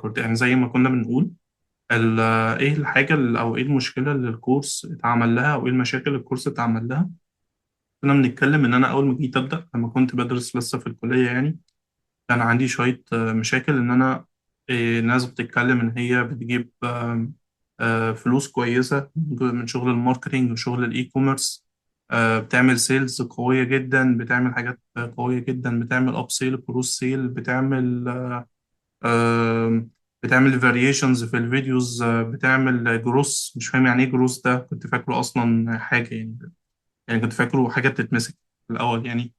كنت يعني زي ما كنا بنقول ايه الحاجة او ايه المشكلة اللي الكورس اتعمل لها او ايه المشاكل اللي الكورس اتعمل لها. كنا بنتكلم ان انا اول ما جيت ابدا لما كنت بدرس لسه في الكلية يعني كان عندي شوية مشاكل ان انا ناس بتتكلم ان هي بتجيب فلوس كويسة من شغل الماركتينج وشغل الاي كوميرس. بتعمل سيلز قوية جدا، بتعمل حاجات قوية جدا، بتعمل اب سيل كروس سيل، آم، بتعمل فاريشنز في الفيديوز، بتعمل جروس. مش فاهم يعني ايه جروس، ده كنت فاكره اصلا حاجه يعني كنت فاكره حاجه بتتمسك في الاول يعني.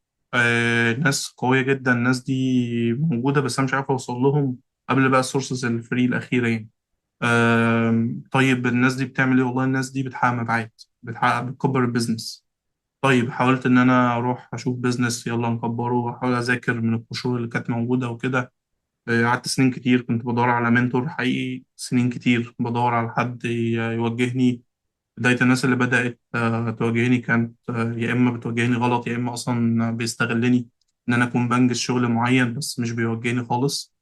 ناس قويه جدا، الناس دي موجوده بس انا مش عارف اوصل لهم قبل بقى السورسز الفري الاخيره يعني. طيب الناس دي بتعمل ايه؟ والله الناس دي بتحقق مبيعات، بتكبر البيزنس. طيب حاولت ان انا اروح اشوف بيزنس يلا نكبره واحاول اذاكر من القشور اللي كانت موجوده وكده. قعدت سنين كتير كنت بدور على منتور حقيقي، سنين كتير بدور على حد يوجهني. بداية الناس اللي بدأت تواجهني كانت يا إما بتواجهني غلط يا إما أصلا بيستغلني إن أنا أكون بنجز شغل معين بس مش بيوجهني خالص.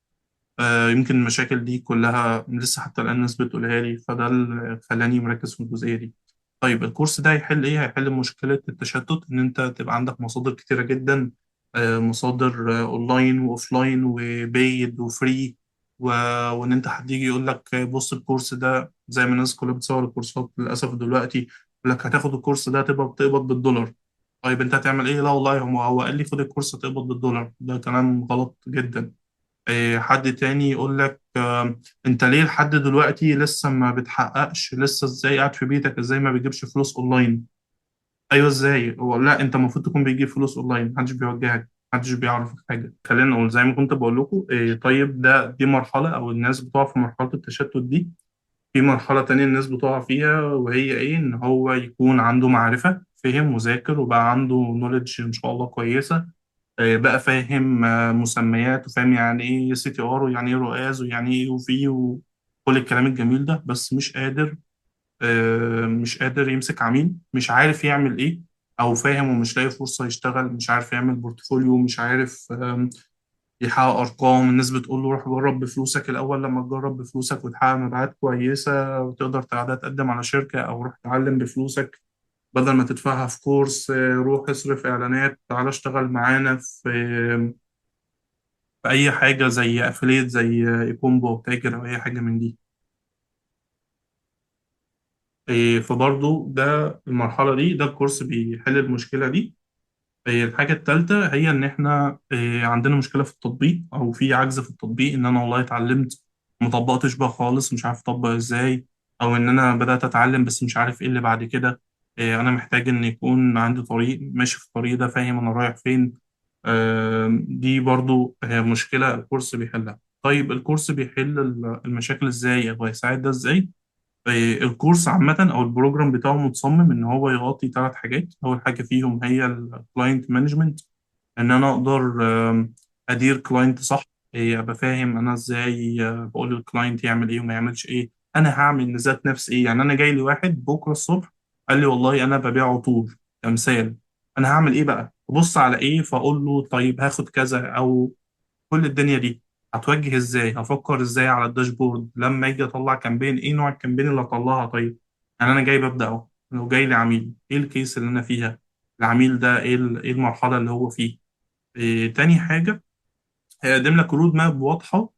يمكن المشاكل دي كلها لسه حتى الآن الناس بتقولها لي، فده اللي خلاني مركز في الجزئية دي. طيب الكورس ده هيحل إيه؟ هيحل مشكلة التشتت، إن أنت تبقى عندك مصادر كتيرة جدا. مصادر أونلاين وأوفلاين وبيد وفري، وإن أنت حد يجي يقول لك بص الكورس ده زي ما الناس كلها بتصور الكورسات للأسف دلوقتي، يقول لك هتاخد الكورس ده تبقى بتقبض بالدولار. طيب أنت هتعمل إيه؟ لا والله هو قال لي خد الكورس تقبض بالدولار، ده كلام غلط جدا. حد تاني يقول لك انت ليه لحد دلوقتي لسه ما بتحققش، لسه ازاي قاعد في بيتك، ازاي ما بيجيبش فلوس اونلاين؟ ايوه ازاي؟ هو لا، انت المفروض تكون بيجيب فلوس اونلاين، محدش بيوجهك، محدش بيعرفك حاجه. خلينا نقول زي ما كنت بقول لكم، طيب دي مرحله او الناس بتقع في مرحله التشتت دي. في مرحله تانية الناس بتقع فيها وهي ايه؟ ان هو يكون عنده معرفه، فهم وذاكر وبقى عنده نوليدج ان شاء الله كويسه. بقى فاهم مسميات، وفاهم يعني ايه سي تي ار ويعني ايه رؤاز ويعني ايه وفي وكل الكلام الجميل ده، بس مش قادر يمسك عميل، مش عارف يعمل ايه. او فاهم ومش لاقي فرصة يشتغل، مش عارف يعمل بورتفوليو، مش عارف يحقق ارقام. الناس بتقول له روح جرب بفلوسك الاول، لما تجرب بفلوسك وتحقق مبيعات كويسة وتقدر بعدها تقدم على شركة، او روح اتعلم بفلوسك بدل ما تدفعها في كورس. روح اصرف اعلانات، تعال اشتغل معانا في اي حاجه زي افليت، زي ايكومبو او تاجر او اي حاجه من دي. فبرضه ده المرحله دي، ده الكورس بيحل المشكله دي. الحاجه الثالثه هي ان احنا عندنا مشكله في التطبيق او في عجز في التطبيق، ان انا والله اتعلمت مطبقتش بقى خالص، مش عارف اطبق ازاي. او ان انا بدات اتعلم بس مش عارف ايه اللي بعد كده. انا محتاج ان يكون عندي طريق ماشي في الطريق ده، فاهم انا رايح فين. دي برضو مشكلة الكورس بيحلها. طيب الكورس بيحل المشاكل ازاي او هيساعد ده ازاي؟ الكورس عامة او البروجرام بتاعه متصمم ان هو يغطي 3 حاجات. اول حاجة فيهم هي الكلاينت مانجمنت، ان انا اقدر ادير كلاينت صح. ابقى فاهم انا ازاي بقول للكلاينت يعمل ايه وما يعملش ايه. انا هعمل لذات نفسي ايه؟ يعني انا جاي لي واحد بكره الصبح قال لي والله انا ببيع عطور كمثال، انا هعمل ايه بقى؟ ابص على ايه فاقول له طيب هاخد كذا؟ او كل الدنيا دي هتوجه ازاي؟ هفكر ازاي على الداشبورد لما اجي اطلع كامبين؟ ايه نوع الكامبين اللي اطلعها؟ طيب يعني انا جاي ببدأ اهو، لو جاي لي عميل ايه الكيس اللي انا فيها؟ العميل ده ايه المرحلة اللي هو فيه؟ تاني حاجة، هيقدم لك رود ماب واضحة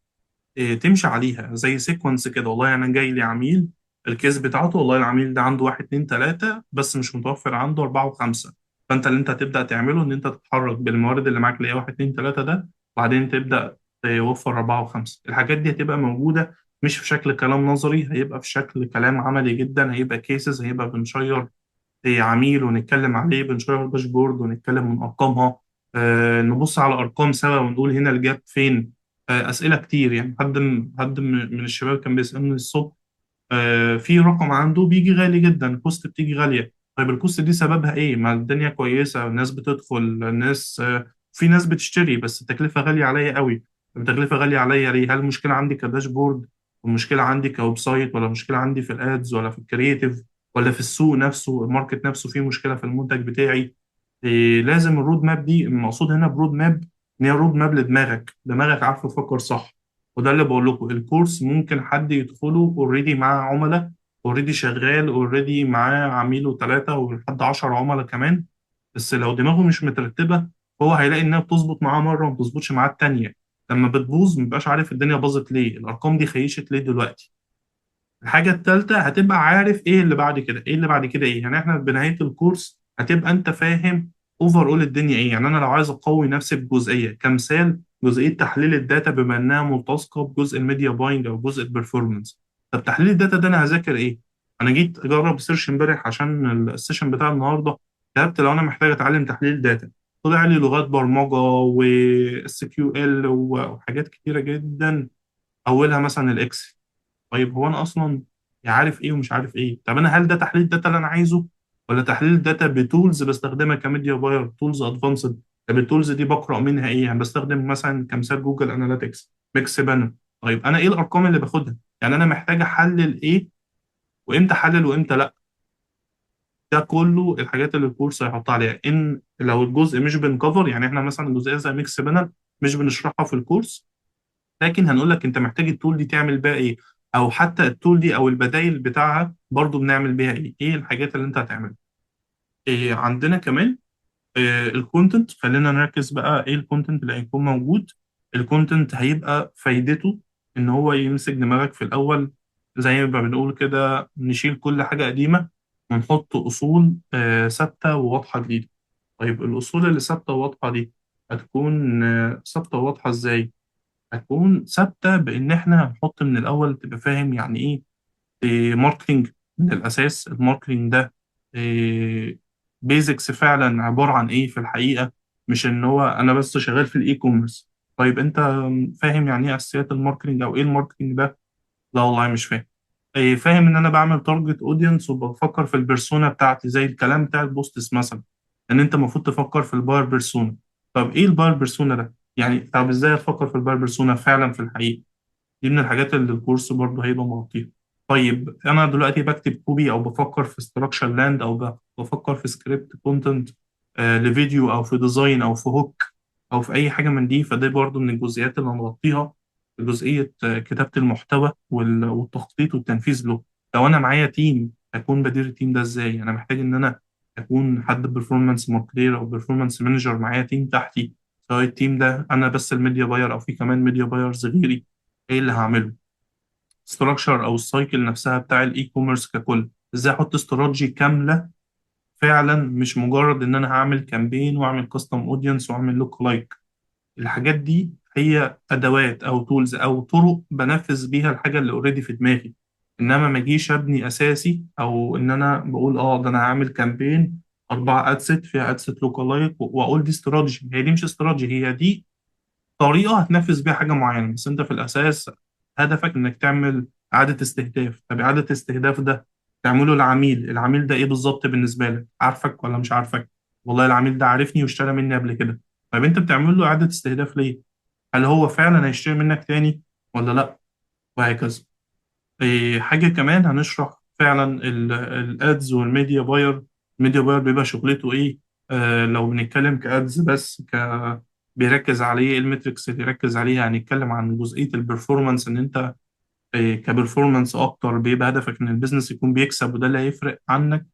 تمشي عليها زي سيكونس كده. والله أنا جاي لي عميل، الكيس بتاعته والله العميل ده عنده واحد اتنين تلاتة بس مش متوفر عنده أربعة وخمسة. فأنت اللي أنت هتبدأ تعمله إن أنت تتحرك بالموارد اللي معاك اللي هي واحد اتنين تلاتة ده، وبعدين تبدأ توفر أربعة وخمسة. الحاجات دي هتبقى موجودة مش في شكل كلام نظري، هيبقى في شكل كلام عملي جدا، هيبقى كيسز، هيبقى بنشير عميل ونتكلم عليه، بنشير داشبورد ونتكلم من أرقامها. نبص على أرقام سوا ونقول هنا الجاب فين. أسئلة كتير يعني. حد من الشباب كان بيسألني الصبح، في رقم عنده بيجي غالي جدا، الكوست بتيجي غالية. طيب الكوست دي سببها إيه؟ ما الدنيا كويسة، الناس بتدخل، الناس في ناس بتشتري بس التكلفة غالية عليا قوي. التكلفة غالية عليا ليه؟ هل المشكلة عندي كداشبورد، المشكلة عندي كويب سايت، ولا المشكلة عندي في الادز، ولا في الكرييتيف، ولا في السوق نفسه الماركت نفسه فيه مشكلة في المنتج بتاعي؟ لازم الرود ماب دي، المقصود هنا برود ماب ان هي رود ماب لدماغك، دماغك عارف تفكر صح. وده اللي بقول لكم، الكورس ممكن حد يدخله اوريدي معاه عملاء، اوريدي شغال، اوريدي معاه عميل وثلاثه ولحد 10 عملاء كمان، بس لو دماغه مش مترتبه هو هيلاقي انها بتظبط معاه مره وما بتظبطش معاه التانيه. لما بتبوظ مبيبقاش عارف الدنيا باظت ليه، الارقام دي خيشت ليه دلوقتي. الحاجة التالتة هتبقى عارف ايه اللي بعد كده، ايه اللي بعد كده ايه، يعني احنا بنهاية الكورس هتبقى انت فاهم اوفر اول الدنيا ايه. يعني انا لو عايز اقوي نفسي بجزئية كمثال، جزئية تحليل الداتا بما انها ملتصقة بجزء الميديا باينج او جزء البرفورمانس. طب تحليل الداتا ده انا هذاكر ايه؟ انا جيت اجرب سيرش امبارح عشان السيشن بتاع النهارده، كتبت لو انا محتاج اتعلم تحليل داتا، طلع لي لغات برمجة و اس كيو ال وحاجات كتيرة جدا، اولها مثلا الاكسل. طيب هو انا اصلا عارف ايه ومش عارف ايه؟ طب انا هل ده تحليل الداتا اللي انا عايزه، ولا تحليل الداتا بتولز بستخدمها كميديا باير، تولز ادفانسد؟ طب التولز دي بقرا منها ايه؟ يعني بستخدم مثلا كمثال جوجل اناليتكس، ميكس بانر. طيب انا ايه الارقام اللي باخدها؟ يعني انا محتاج احلل ايه، وامتى احلل وامتى لا؟ ده كله الحاجات اللي الكورس هيحط عليها. ان لو الجزء مش بنكفر، يعني احنا مثلا جزئيه زي ميكس بانر مش بنشرحها في الكورس، لكن هنقول لك انت محتاج التول دي تعمل بيها ايه، او حتى التول دي او البدائل بتاعها برضو بنعمل بيها ايه، ايه الحاجات اللي انت هتعملها. إيه عندنا كمان؟ إيه الكونتنت، خلينا نركز بقى ايه الكونتنت اللي هيكون موجود. الكونتنت هيبقى فايدته ان هو يمسك دماغك في الاول، زي ما بنقول كده نشيل كل حاجة قديمة ونحط اصول ثابتة وواضحة جديدة. طيب الاصول اللي ثابتة وواضحة دي هتكون ثابتة وواضحة ازاي؟ هتكون ثابته بان احنا هنحط من الاول تبقى فاهم يعني ايه ماركتنج من الاساس. الماركتنج ده بيزكس فعلا عباره عن ايه في الحقيقه، مش ان هو انا بس شغال في الاي كوميرس. طيب انت فاهم يعني ايه اساسيات الماركتنج او ايه الماركتنج ده؟ لا والله مش فاهم. فاهم ان انا بعمل تارجت اودينس وبفكر في البيرسونا بتاعتي زي الكلام بتاع البوستس مثلا، ان انت المفروض تفكر في الباير بيرسونا. طب ايه الباير بيرسونا ده؟ يعني طب ازاي افكر في الباير بيرسونا فعلا في الحقيقه؟ دي من الحاجات اللي الكورس برضه هيبقى مغطيها. طيب انا دلوقتي بكتب كوبي او بفكر في استراكشر لاند او بفكر في سكريبت كونتنت لفيديو او في ديزاين او في هوك او في اي حاجه من دي، فده برضه من الجزئيات اللي هنغطيها في جزئيه كتابه المحتوى والتخطيط والتنفيذ له. لو انا معايا تيم اكون بدير التيم ده ازاي؟ انا محتاج ان انا اكون حد بيرفورمانس ماركتير او بيرفورمانس مانجر معايا تيم تحتي، سواء التيم ده انا بس الميديا باير او في كمان ميديا بايرز غيري. ايه اللي هعمله؟ ستراكشر او السايكل نفسها بتاع الاي كوميرس ككل، ازاي احط استراتيجي كامله فعلا، مش مجرد ان انا هعمل كامبين واعمل كاستم اودينس واعمل لوك لايك. الحاجات دي هي ادوات او تولز او طرق بنفذ بيها الحاجه اللي اوريدي في دماغي، انما ما اجيش ابني اساسي او ان انا بقول اه ده انا هعمل كامبين 4 ادست فيها ادست لوك لايك واقول دي استراتيجي. هي دي مش استراتيجي، هي دي طريقة هتنفذ بيها حاجة معينة، بس أنت في الأساس هدفك إنك تعمل إعادة استهداف. طب إعادة استهداف ده تعمله العميل، العميل ده إيه بالظبط بالنسبة لك؟ عارفك ولا مش عارفك؟ والله العميل ده عارفني واشترى مني قبل كده. طب أنت بتعمل له إعادة استهداف ليه؟ هل هو فعلا هيشتري منك تاني ولا لأ؟ وهكذا. حاجة كمان هنشرح فعلا الادز والميديا باير. الميديا باير بيبقى شغلته ايه؟ لو بنتكلم كادز بس بيركز عليه إيه المتركس اللي يركز عليها. هنتكلم عن جزئية البرفورمانس، ان انت كبرفورمانس اكتر بيبقى هدفك ان البيزنس يكون بيكسب، وده اللي هيفرق عنك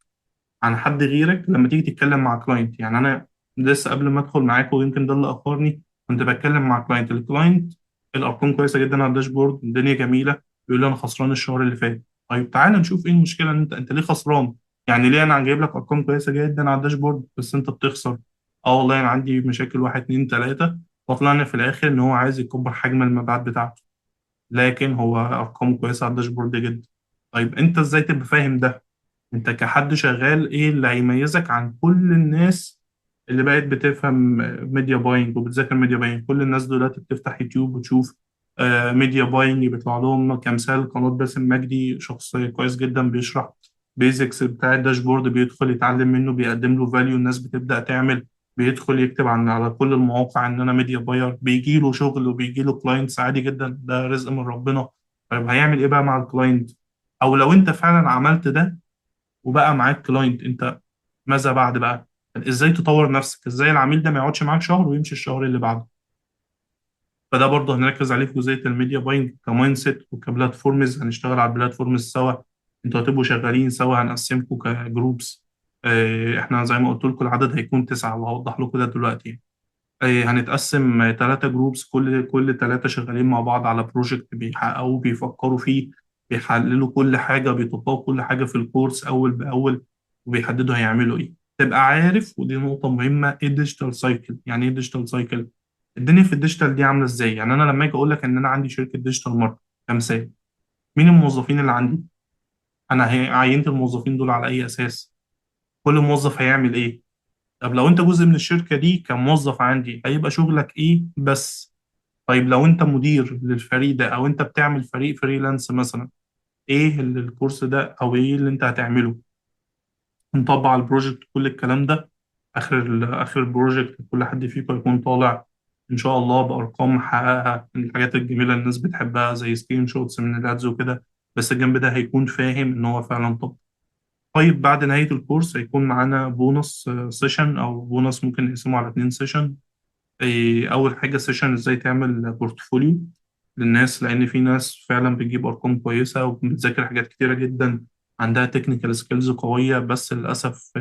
عن حد غيرك لما تيجي تتكلم مع كلاينت. يعني انا لسه قبل ما ادخل معاكم ويمكن ده اللي اخرني، كنت بتكلم مع كلاينت. الكلاينت الارقام كويسه جدا على الداشبورد، الدنيا جميله، بيقول لي انا خسران الشهر اللي فات. طيب تعالى نشوف ايه المشكله، ان انت ليه خسران؟ يعني ليه انا جايب لك ارقام كويسه جدا على الداشبورد بس انت بتخسر؟ اه والله انا عندي مشاكل واحد اتنين تلاته، وطلعنا في الاخر ان هو عايز يكبر حجم المبيعات بتاعته، لكن هو ارقامه كويسه على الداشبورد جدا. طيب انت ازاي تبقى فاهم ده؟ انت كحد شغال ايه اللي هيميزك عن كل الناس اللي بقت بتفهم ميديا باينج وبتذاكر ميديا باينج؟ كل الناس دلوقتي بتفتح يوتيوب وتشوف ميديا باينج، بيطلع لهم كمثال قناة باسم مجدي، شخص كويس جدا بيشرح بيزكس بتاع الداشبورد، بيدخل يتعلم منه، بيقدم له فاليو، الناس بتبدأ تعمل، بيدخل يكتب عن على كل المواقع ان انا ميديا باير، بيجي له شغل وبيجي له كلاينتس عادي جدا، ده رزق من ربنا. طيب هيعمل ايه بقى مع الكلاينت؟ او لو انت فعلا عملت ده وبقى معاك كلاينت، انت ماذا بعد بقى؟ ازاي تطور نفسك؟ ازاي العميل ده ما يقعدش معاك شهر ويمشي الشهر اللي بعده؟ فده برضه هنركز عليه في جزئيه الميديا باينج كمايند سيت وكبلاتفورمز. هنشتغل على البلاتفورمز سوا، انتوا هتبقوا شغالين سوا، هنقسمكم كجروبس. احنا زي ما قلت لكم العدد هيكون 9، وهوضح لكم ده دلوقتي. هنتقسم 3 جروبس، كل 3 شغالين مع بعض على بروجكت بيحققوا بيفكروا فيه، بيحللوا كل حاجة، بيطبقوا كل حاجة في الكورس أول بأول، وبيحددوا هيعملوا إيه. تبقى عارف، ودي نقطة مهمة، إيه الديجيتال سايكل؟ يعني إيه الديجيتال سايكل؟ الدنيا في الديجيتال دي عاملة إزاي؟ يعني أنا لما أجي أقول لك إن أنا عندي شركة ديجيتال ماركت كمثال، مين الموظفين اللي عندي؟ أنا عينت الموظفين دول على أي أساس؟ كل موظف هيعمل إيه؟ طب لو انت جزء من الشركة دي كموظف عندي، هيبقى شغلك ايه بس؟ طيب لو انت مدير للفريق ده، او انت بتعمل فريق فريلانس مثلا، ايه اللي الكورس ده او ايه اللي انت هتعمله؟ نطبق على البروجكت كل الكلام ده. اخر البروجكت كل حد فيكم يكون طالع ان شاء الله بارقام محققها، من الحاجات الجميله اللي الناس بتحبها زي سكرين شوتس من الادز وكده. بس الجنب ده هيكون فاهم ان هو فعلا طبق. طيب بعد نهايه الكورس هيكون معانا بونص سيشن، او بونص ممكن نقسمه على 2 سيشن. أول حاجة سيشن إزاي تعمل بورتفوليو للناس، لأن في ناس فعلا بتجيب أرقام كويسة وبتذاكر حاجات كتيرة جدا، عندها تكنيكال سكيلز قوية، بس للأسف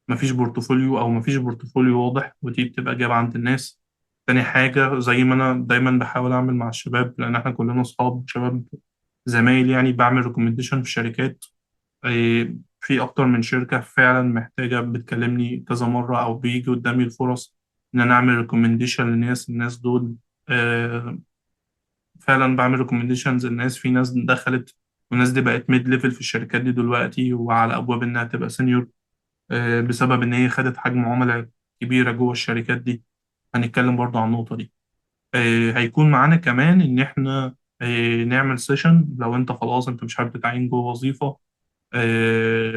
مفيش بورتفوليو، أو مفيش بورتفوليو واضح، ودي بتبقى إجابة عند الناس. تاني حاجة، زي ما أنا دايما بحاول أعمل مع الشباب، لأن إحنا كلنا أصحاب شباب زمايل يعني، بعمل ريكومنديشن في شركات. في أكتر من شركة فعلا محتاجة، بتكلمني كذا مرة أو بيجي قدامي الفرص إن أنا أعمل ريكومنديشن للناس. الناس دول آه، فعلا بعمل ريكومنديشنز للناس. في ناس دخلت، والناس دي بقت ميد ليفل في الشركات دي دلوقتي، وعلى أبواب إنها تبقى سينيور، بسبب إن هي خدت حجم عملاء كبيرة جوه الشركات دي. هنتكلم برضو عن النقطة دي. هيكون معانا كمان إن إحنا نعمل سيشن لو أنت خلاص أنت مش حابب تتعين جوه وظيفة،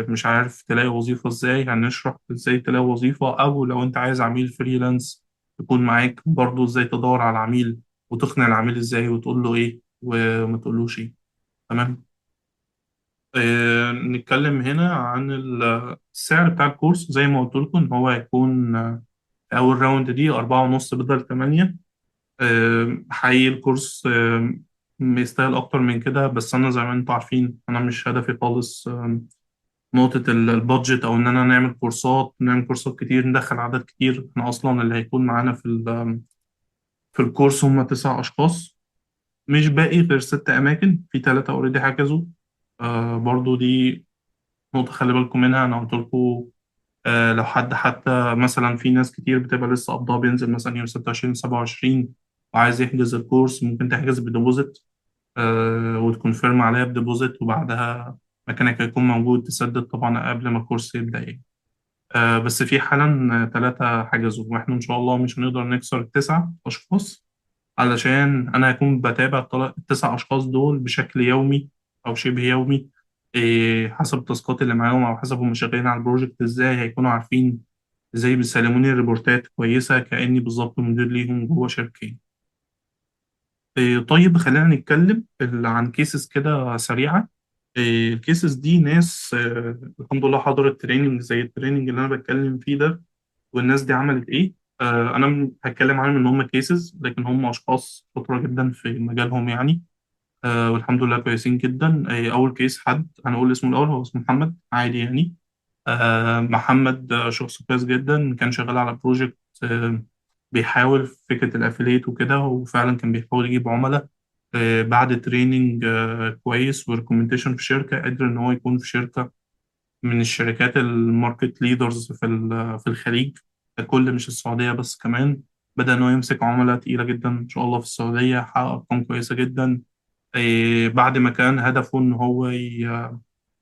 مش عارف تلاقي وظيفة ازاي، هنشرح ازاي تلاقي وظيفة. او لو انت عايز عميل فريلانس يكون معاك برضو، ازاي تدور على عميل وتقنع العميل ازاي، وتقول له ايه وما تقولوش ايه. تمام. نتكلم هنا عن السعر بتاع الكورس. زي ما قلت لكم ان هو هيكون اول راوند دي 4.5 بدل 8. حقيقي الكورس يستاهل اكتر من كده، بس انا زي ما انتم عارفين انا مش هدفي خالص نقطة البادجت، أو إن أنا نعمل كورسات كتير، ندخل عدد كتير. إحنا أصلا اللي هيكون معانا في الكورس هم 9 أشخاص، مش باقي غير 6 أماكن، في 3 أوريدي حجزوا. برضو دي نقطة خلي بالكم منها. أنا قلت لكم لو حد حتى مثلا، في ناس كتير بتبقى لسه قبضها بينزل مثلا يوم 26 27 وعايز يحجز الكورس، ممكن تحجز بديبوزيت وتكونفيرم عليها بديبوزيت، وبعدها مكانك هيكون موجود، تسدد طبعا قبل ما الكورس يبدأ يعني. بس في حالا 3 حجزوا، واحنا ان شاء الله مش هنقدر نكسر ال9 اشخاص، علشان انا هكون بتابع ال9 اشخاص دول بشكل يومي او شبه يومي. حسب التاسكات اللي معاهم، او حسب هم شغالين على البروجكت ازاي، هيكونوا عارفين ازاي بيسلموني ريبورتات كويسة كأني بالظبط مدير ليهم جوه شركة. طيب خلينا نتكلم عن كيسز كده سريعة. الكيسز دي ناس الحمد لله حضرت تريننج زي التريننج اللي أنا بتكلم فيه ده، والناس دي عملت إيه. أنا هتكلم عنهم إن هم كيسز، لكن هم أشخاص شاطرة جدا في مجالهم يعني. والحمد لله كويسين جدا. أول كيس حد هنقول اسمه الأول، هو اسمه محمد عادي يعني. محمد شخص كويس جدا، كان شغال على بروجكت بيحاول في فكرة الأفيليت وكده، وفعلا كان بيحاول يجيب عملاء. بعد تريننج كويس وريكومنديشن في شركة، قدر إن هو يكون في شركة من الشركات الماركت ليدرز في الخليج ككل، مش السعودية بس كمان. بدأ إن هو يمسك عملاء تقيلة جدا إن شاء الله في السعودية، حقق أرقام كويسة جدا. بعد ما كان هدفه إن هو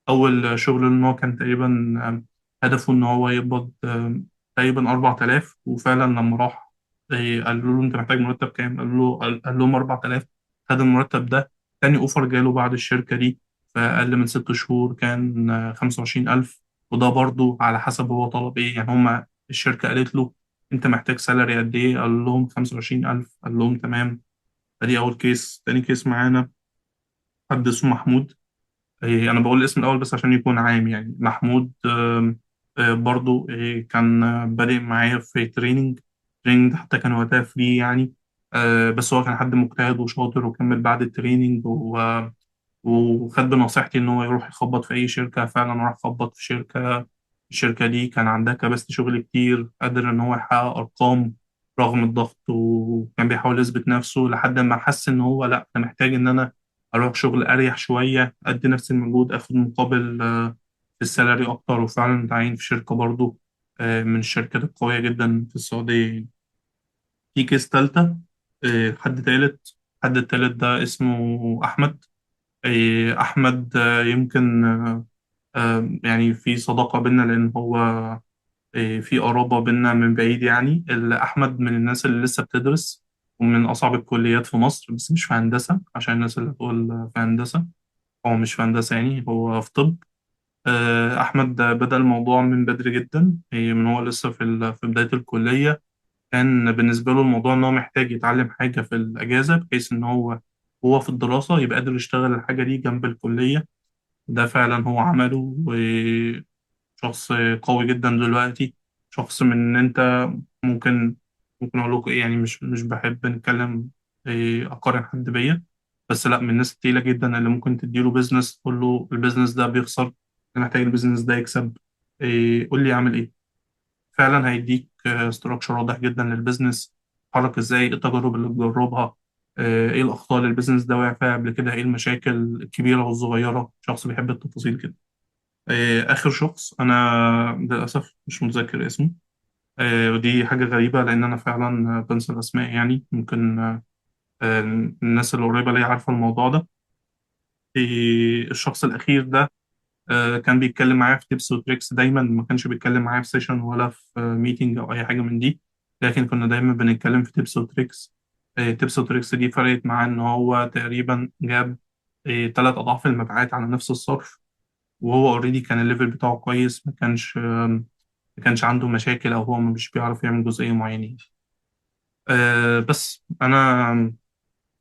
أول شغل إن هو كان تقريبا هدفه إن هو يقبض تقريبا 4000، وفعلا لما راح قالوا له أنت محتاج مرتب كام؟ قال لهم 4000. خد المرتب ده. تاني أوفر جاله بعد الشركة دي في أقل من 6 شهور كان 25,000. وده برضو على حسب هو طلب إيه يعني. هما الشركة قالت له أنت محتاج سالري قد إيه؟ قال لهم 25,000. قال لهم تمام. أدي أول كيس. تاني كيس معانا حد اسمه محمود. أنا بقول الاسم الأول بس عشان يكون عام يعني. محمود برضو كان بادئ معايا في تريننج. حتى كان وقتها فري يعني. بس هو كان حد مجتهد وشاطر وكمل بعد التريننج وخد بنصيحتي إن هو يروح يخبط في أي شركة. فعلا راح خبط في شركة. الشركة دي كان عندها كباستي شغل كتير، قادر إن هو يحقق أرقام رغم الضغط، وكان بيحاول يثبت نفسه لحد ما حس إن هو لأ، أنا محتاج إن أنا أروح شغل أريح شوية، أدي نفس المجهود، أخد مقابل في السالري أكتر. وفعلا تعين في شركة برضه من الشركات القوية جدا في السعودية. في كيس تالتة، حد تالت. الحد التالت ده اسمه أحمد. أحمد يمكن يعني في صداقة بينا، لأن هو في قرابة بينا من بعيد. يعني أحمد من الناس اللي لسه بتدرس، ومن أصعب الكليات في مصر، بس مش في هندسة عشان الناس اللي تقول في هندسة. هو مش في هندسة، يعني هو في طب. أحمد بدأ الموضوع من بدري جدا، من هو لسه في بداية الكلية. كان بالنسبة له الموضوع إن هو محتاج يتعلم حاجة في الأجازة، بحيث إن هو في الدراسة يبقى قادر يشتغل الحاجة دي جنب الكلية. ده فعلا هو عمله، وشخص قوي جدا دلوقتي. شخص من إن أنت ممكن ممكن أقول لكم إيه، يعني مش بحب نتكلم أقارن حد بيا، بس لا، من الناس التقيلة جدا اللي ممكن تديله بيزنس تقول له البيزنس ده بيخسر، أنا محتاج البيزنس ده يكسب، قول لي أعمل إيه. فعلا هيديك ستراكشر واضح جدا للبيزنس، اتحرك ازاي، ايه التجارب اللي بتجربها، ايه الاخطاء اللي البيزنس ده وقع فيها قبل كده، ايه المشاكل الكبيره والصغيره. شخص بيحب التفاصيل كده. اخر شخص انا للاسف مش متذكر اسمه. ودي حاجه غريبه، لان انا فعلا بنسى الاسماء. يعني ممكن آه، الناس اللي قريبه ليا عارفه الموضوع ده. الشخص الاخير ده كان بيتكلم معايا في تيبس وتريكس دايما، ما كانش بيتكلم معايا في سيشن ولا في ميتنج او اي حاجه من دي، لكن كنا دايما بنتكلم في تيبس وتريكس. تيبس وتريكس دي فرقت معاه ان هو تقريبا جاب 3 اضعاف المبيعات على نفس الصرف، وهو اوريدي كان الليفل بتاعه كويس، ما كانش عنده مشاكل، او هو مش بيعرف يعمل جزئيه معينه. بس انا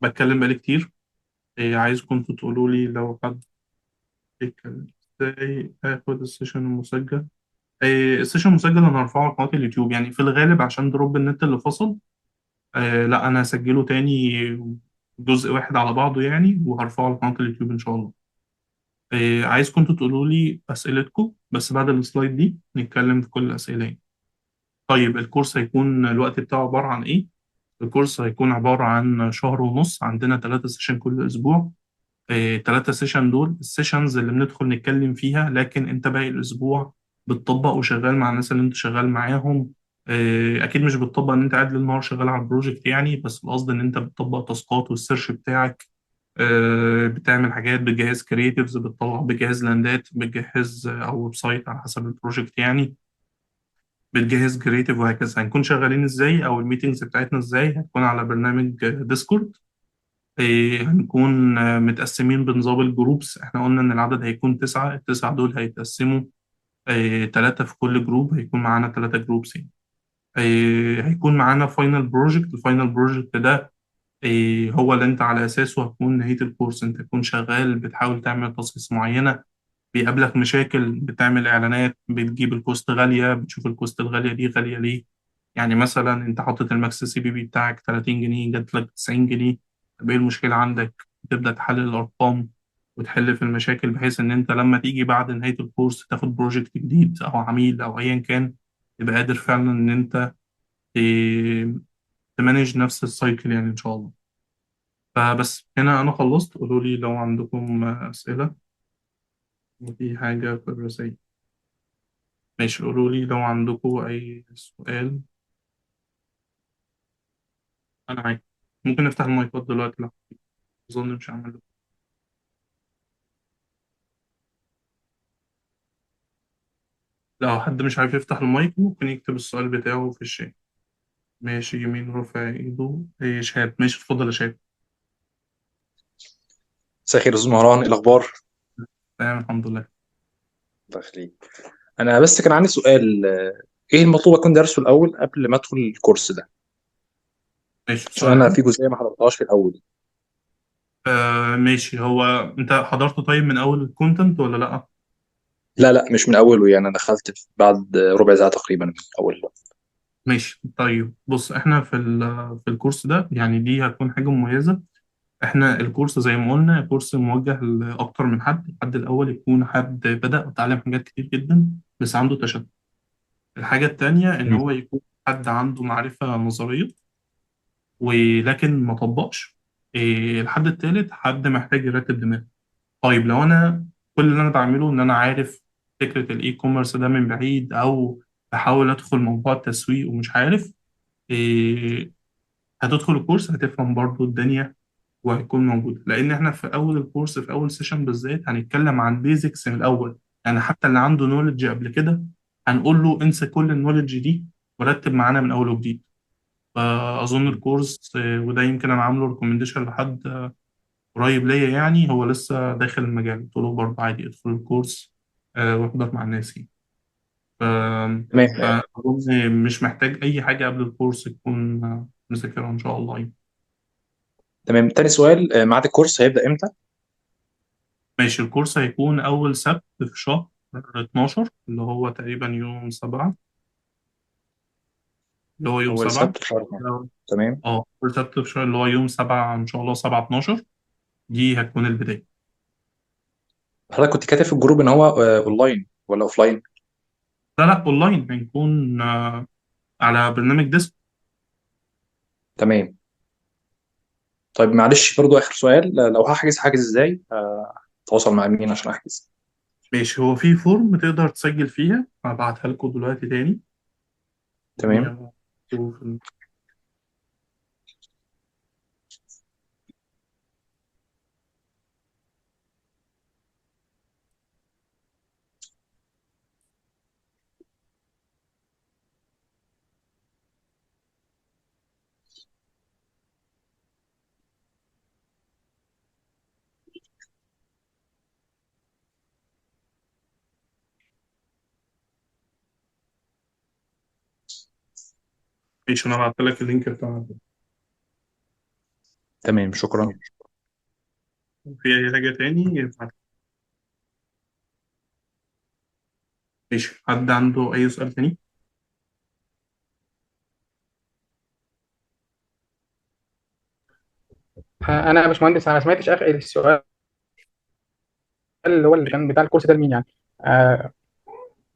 بتكلم بقالي كتير. عايزكم انتوا تقولوا لي لو حد بيتكلم ازاي اخد السيشن المسجل. السيشن مسجل انا هرفعه على قناه اليوتيوب، يعني في الغالب عشان دروب النت اللي فصل. لا، انا هسجله تاني جزء واحد على بعضه يعني، وهرفعه على قناه اليوتيوب ان شاء الله. عايزكم انتوا تقولوا لي اسئلتكم، بس بعد السلايد دي نتكلم في كل الاسئله يعني. طيب الكورس هيكون الوقت بتاعه عباره عن ايه؟ الكورس هيكون عباره عن شهر ونص، عندنا 3 سيشن كل اسبوع. 3 سيشن دول السيشنز اللي بندخل نتكلم فيها، لكن انت باقي الاسبوع بتطبق وشغال مع الناس اللي انت شغال معاهم. اكيد مش بتطبق ان انت قاعد ليل نهار شغال على البروجكت يعني، بس القصد ان انت بتطبق تاسكات والسيرش بتاعك. بتعمل حاجات، بتجهز كرييتيفز، بتطلع، بتجهز لاندات، بتجهز او ويب سايت على حسب البروجكت يعني، بتجهز كرييتيف، وهكذا. هنكون شغالين ازاي، او الميتنجز بتاعتنا ازاي؟ هتكون على برنامج ديسكورد. هنكون متقسمين بنظام الجروبس. احنا قلنا ان العدد هيكون 9. ال9 دول هيتقسموا 3 في كل جروب، هيكون معانا 3 جروبس يعني. هيكون معانا فاينل بروجكت. الفاينل بروجكت ده هو اللي انت على اساسه هتكون نهاية الكورس. انت تكون شغال بتحاول تعمل تاسكس معينة، بيقابلك مشاكل، بتعمل اعلانات، بتجيب الكوست غالية، بتشوف الكوست الغالية دي غالية ليه. يعني مثلا انت حاطط الماكس سي بي بي بتاعك 30 جنيه، جات لك 90 جنيه. طب ايه المشكلة عندك؟ تبدأ تحلل الأرقام وتحل في المشاكل، بحيث إن أنت لما تيجي بعد نهاية الكورس تاخد بروجكت جديد أو عميل أو أيا كان، تبقى قادر فعلا إن أنت ت- تمانج نفس السايكل يعني إن شاء الله. فبس هنا أنا خلصت. قولوا لي لو عندكم أسئلة. وفي حاجة في الرسائل. ماشي، قولوا لي لو عندكم أي سؤال. أنا معاك. ممكن نفتح المايكات دلوقتي، لا أظن مش هعمل. لو حد مش عارف يفتح المايك ممكن يكتب السؤال بتاعه في الشات. ماشي، يمين رافع ايده. إيه، شهاب. ماشي، اتفضل يا شهاب. مساء الخير يا استاذ مهران، ايه الاخبار؟ تمام الحمد لله. الله يخليك. انا بس كان عندي سؤال، ايه المطلوب اكون دارسه الاول قبل ما ادخل الكورس ده؟ ماشي، عشان انا سؤال. في جزئيه ما حضرتهاش في الاول. ماشي، هو انت حضرت طيب من اول الكونتنت ولا لا؟ لا لا، مش من اوله، يعني انا دخلت بعد ربع ساعه تقريبا من اول. ماشي طيب بص، احنا في الكورس ده يعني دي هتكون حاجة مميزة. احنا الكورس زي ما قلنا كورس موجه لأكتر من حد. الحد الأول يكون حد بدأ وتعلم حاجات كتير جدا بس عنده تشتت. الحاجة التانية إن مم. هو يكون حد عنده معرفة نظرية ولكن ما طبقش. الحد التالت حد محتاج يرتب دماغه. طيب لو أنا كل اللي أنا بعمله إن أنا عارف فكرة الإي كوميرس ده من بعيد، أو بحاول أدخل موضوع التسويق ومش عارف، إيه، هتدخل الكورس هتفهم برضو الدنيا وهيكون موجود. لان احنا في اول الكورس في اول سيشن بالذات هنتكلم عن بيزكس من الاول. يعني حتى اللي عنده نولج قبل كده هنقول له انسى كل النولج دي ورتب معانا من اول وجديد. فاظن الكورس وده يمكن انا عامله ريكومنديشن لحد قريب ليا، يعني هو لسه داخل المجال، قلت له برضه عادي ادخل الكورس واحضر مع الناس يعني. ف- تمام. فأظن مش محتاج أي حاجة قبل الكورس تكون مذاكرها إن شاء الله يعني. تمام، تاني سؤال، ميعاد الكورس هيبدأ امتى؟ ماشي، الكورس هيكون أول سبت في شهر 12 اللي هو تقريبا يوم 7، اللي هو يوم اول 7. سبت في شهر 12. تمام. أول سبت في شهر اللي هو يوم 7 إن شاء الله 7/12. دي هتكون البداية. حضرتك كنت كاتب في الجروب ان هو اونلاين ولا اوفلاين؟ لا لا، أونلاين هنكون على برنامج ديسك. تمام. طيب معلش برضو اخر سؤال، لو هحجز ازاي؟ اتواصل مع مين عشان احجز؟ ماشي، هو في فورم تقدر تسجل فيها هبعتها لكم دلوقتي تاني. تمام. يعني شوف ماشي، أنا هبعت لك اللينك بتاعنا. تمام، شكرا. في أي حاجة تاني ماشي، حد عنده أي سؤال تاني؟ انا يا باشمهندس، انا ما سمعتش اخر السؤال اللي هو اللي كان بتاع الكورس ده لمين يعني. آه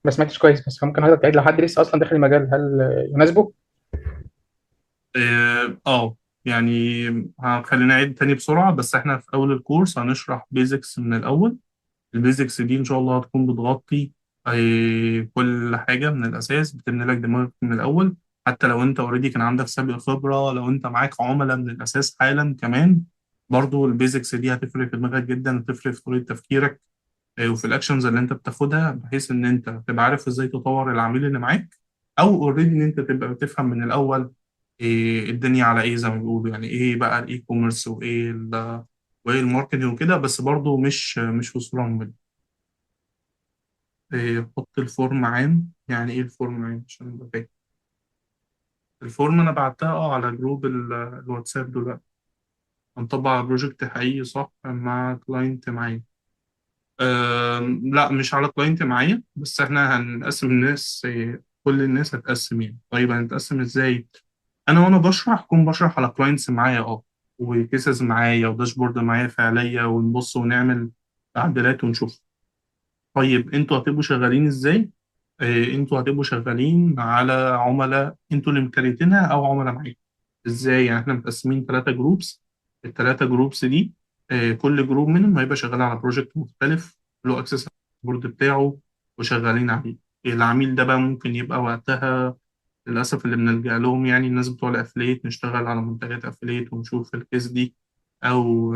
ما سمعتش كويس، بس ممكن حضرتك تعيد لو حد لسه اصلا داخل المجال هل يناسبه؟ يعني خلينا نعيد تاني بسرعة. بس احنا في أول الكورس هنشرح بيزكس من الأول. البيزكس دي إن شاء الله هتكون بتغطي كل حاجة من الأساس، بتبني لك دماغك من الأول. حتى لو أنت أوريدي كان عندك سابق خبرة، لو أنت معاك عملاء من الأساس حالا كمان، برضو البيزكس دي هتفرق في دماغك جدا، هتفرق في طريقة تفكيرك وفي الأكشنز اللي أنت بتاخدها، بحيث إن أنت تبقى عارف إزاي تطور العميل اللي معاك، أو أوريدي إن أنت تبقى بتفهم من الأول إيه الدنيا على ايه، زي ما بيقولوا يعني ايه بقى الاي كوميرس وايه الماركتنج وكده. بس برضو مش في صورة مملة. إيه، حط الفورم عام. يعني ايه الفورم عام عشان ابقى فاهم؟ الفورم انا بعتها على جروب الواتساب دلوقتي. هنطبق على بروجكت حقيقي صح مع كلاينت معايا. لا مش على كلاينت معايا، بس احنا هنقسم الناس إيه، كل الناس هتقسم يعني. طيب هنتقسم ازاي؟ انا وانا بشرح اكون بشرح على كلاينتس معايا وكيسز معايا وداشبورد معايا فعليا، ونبص ونعمل تعديلات ونشوف. طيب انتوا هتبقوا شغالين ازاي؟ انتوا هتبقوا شغالين على عملاء انتوا اللي مكريتينها او عملاء معاكم. ازاي؟ يعني احنا متقسمين 3 جروبس. الثلاثه جروبس دي كل جروب منهم هيبقى شغال على بروجكت مختلف، له اكسس بورد بتاعه وشغالين عليه. العميل ده بقى ممكن يبقى وقتها للأسف اللي بنلجأ لهم يعني الناس بتوع الأفليت، نشتغل على منتجات أفليت ونشوف الكيس دي، أو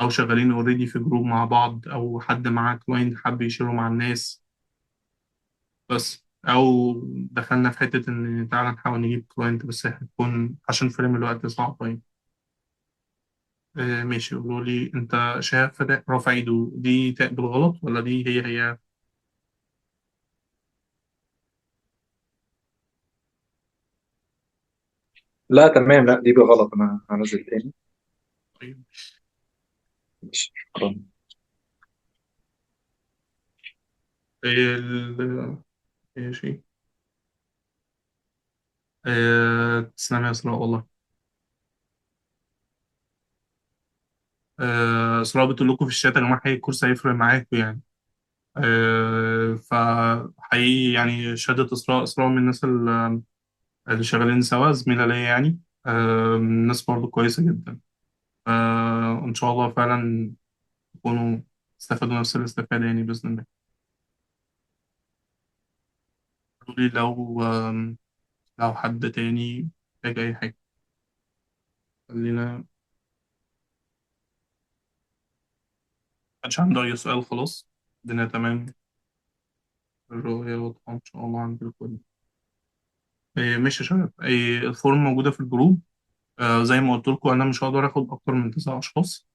أو شغالين أوريدي في جروب مع بعض، أو حد معاه كلاينت حب يشيره مع الناس بس، أو دخلنا في حتة إن تعالى نحاول نجيب كلاينت بس هيكون عشان فريم الوقت صعب طيب. ماشي، قولوا لي أنت شايف رافع إيده دي تاء بالغلط ولا دي هي؟ لا تمام، لا دي غلط، انا هنزل تاني. طيب ماشي، شكرا. ال- ماشي تسلم يا إسراء والله. إسراء بتقول لكم في الشات يا جماعة حقيقي الكورس هيفرق معاكم يعني. فحقيقي يعني شهادة إسراء من الناس اللي شغالين سوا، زميلة ليا يعني. الناس برضو كويسة جدا. إن شاء الله فعلا تكونوا استفادوا نفس الاستفادة يعني بإذن الله. قولوا لي لو حد تاني محتاج أي حاجة. خلينا، محدش عنده أي سؤال؟ خلاص الدنيا تمام. الرؤية واضحة إن شاء الله عند الكل. ماشي يا شباب، الفورم موجودة في الجروب. زي ما قلت لكم أنا مش هقدر آخد أكتر من 9 أشخاص.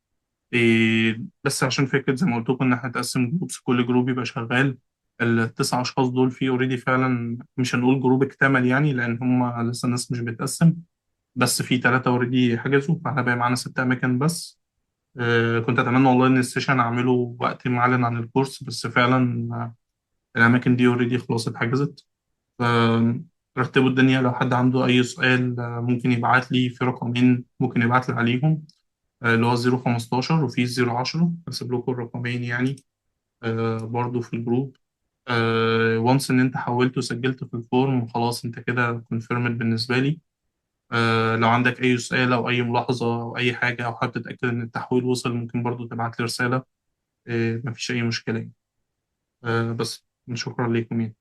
بس عشان فكرة زي ما قلت لكم إن إحنا نقسم جروبس، كل جروب يبقى شغال. ال9 أشخاص دول فيه أوريدي فعلا، مش هنقول جروب اكتمل يعني لأن هم لسه الناس مش بتقسم. بس في 3 أوريدي حجزوا، فإحنا بقى معانا 6 أماكن بس. كنت أتمنى والله إن السيشن أعمله وقت معلن عن الكورس، بس فعلا الأماكن دي أوريدي خلاص اتحجزت. رتبوا الدنيا، لو حد عنده أي سؤال ممكن يبعت لي في رقمين، ممكن يبعت لي عليهم. اللي هو 015 وفي 010، هسيب لكم الرقمين يعني. برضو في الجروب. وانس إن أنت حولت وسجلت في الفورم خلاص أنت كده كونفيرمد بالنسبة لي. لو عندك أي سؤال أو أي ملاحظة أو أي حاجة أو حابب تتأكد إن التحويل وصل، ممكن برضو تبعت لي رسالة. مفيش أي مشكلة يعني. بس شكرا لكم يعني.